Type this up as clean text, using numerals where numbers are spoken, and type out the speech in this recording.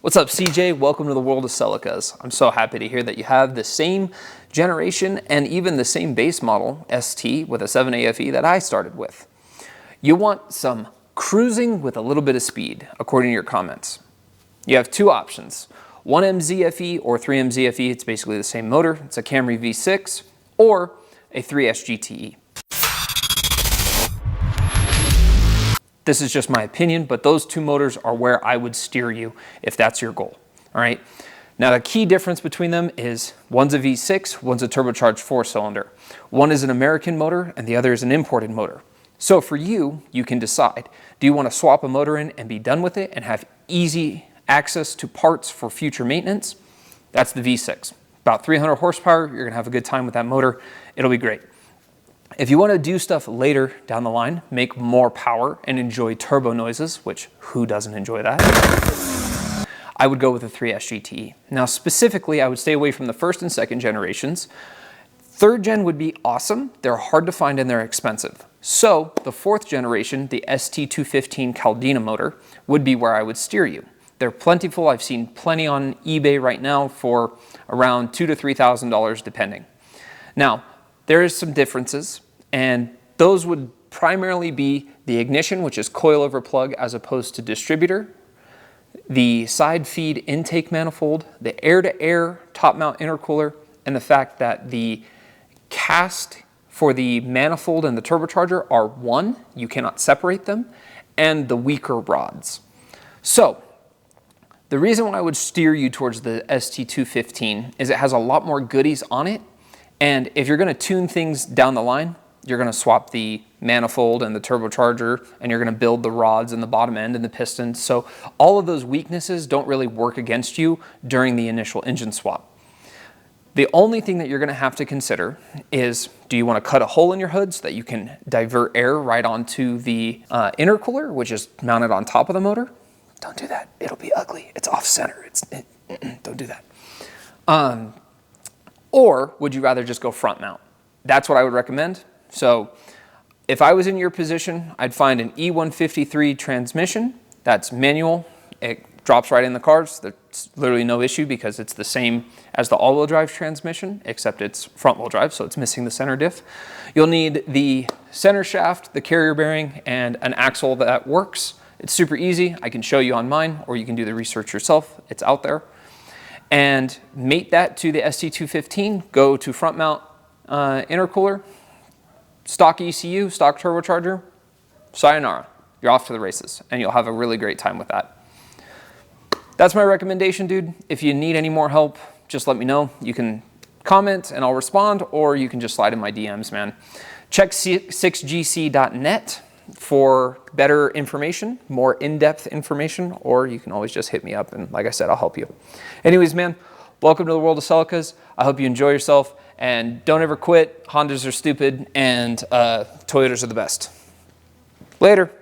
What's up, CJ? Welcome to the world of Celicas. I'm so happy to hear that you have the same generation and even the same base model ST with a 7AFE that I started with. You want some cruising with a little bit of speed, according to your comments. You have two options, 1MZFE or 3MZFE. It's basically the same motor. It's a Camry V6 or a 3S GTE. This is just my opinion, but those two motors are where I would steer you if that's your goal, all right? Now, the key difference between them is one's a V6, one's a turbocharged 4-cylinder. One is an American motor and the other is an imported motor. So for you, you can decide, do you want to swap a motor in and be done with it and have easy access to parts for future maintenance? That's the V6. About 300 horsepower, you're gonna have a good time with that motor. It'll be great. If you want to do stuff later down the line, make more power and enjoy turbo noises, which who doesn't enjoy that? I would go with a 3S GTE. Now specifically, I would stay away from the first and second generations. Third gen would be awesome. They're hard to find and they're expensive. So the fourth generation, the ST215 Caldina motor, would be where I would steer you. They're plentiful. I've seen plenty on eBay right now for around $2,000 to $3,000 depending. Now, there is some differences, and those would primarily be the ignition, which is coilover plug as opposed to distributor, the side feed intake manifold, the air-to-air top mount intercooler, and the fact that the cast for the manifold and the turbocharger are one, you cannot separate them, and the weaker rods. So, the reason why I would steer you towards the ST215 is it has a lot more goodies on it. And if you're going to tune things down the line, you're going to swap the manifold and the turbocharger, and you're going to build the rods and the bottom end and the pistons. So all of those weaknesses don't really work against you during the initial engine swap. The only thing that you're going to have to consider is, do you want to cut a hole in your hood so that you can divert air right onto the intercooler, which is mounted on top of the motor? Don't do that. It'll be ugly. It's off center. Don't do that. Or would you rather just go front mount? That's what I would recommend. So if I was in your position, I'd find an E153 transmission. That's manual. It drops right in the cars. There's literally no issue because it's the same as the all-wheel drive transmission, except it's front-wheel drive, so it's missing the center diff. You'll need the center shaft, the carrier bearing, and an axle that works. It's super easy. I can show you on mine, or you can do the research yourself. It's out there. And mate that to the ST215, go to front mount intercooler, stock ECU, stock turbocharger, sayonara. You're off to the races and you'll have a really great time with that. That's my recommendation, dude. If you need any more help, just let me know. You can comment and I'll respond, or you can just slide in my DMs, man. Check 6gc.net for better information, more in-depth information, or you can always just hit me up and like I said, I'll help you. Anyways, man, welcome to the world of Celicas. I hope you enjoy yourself and don't ever quit. Hondas are stupid and Toyotas are the best. Later.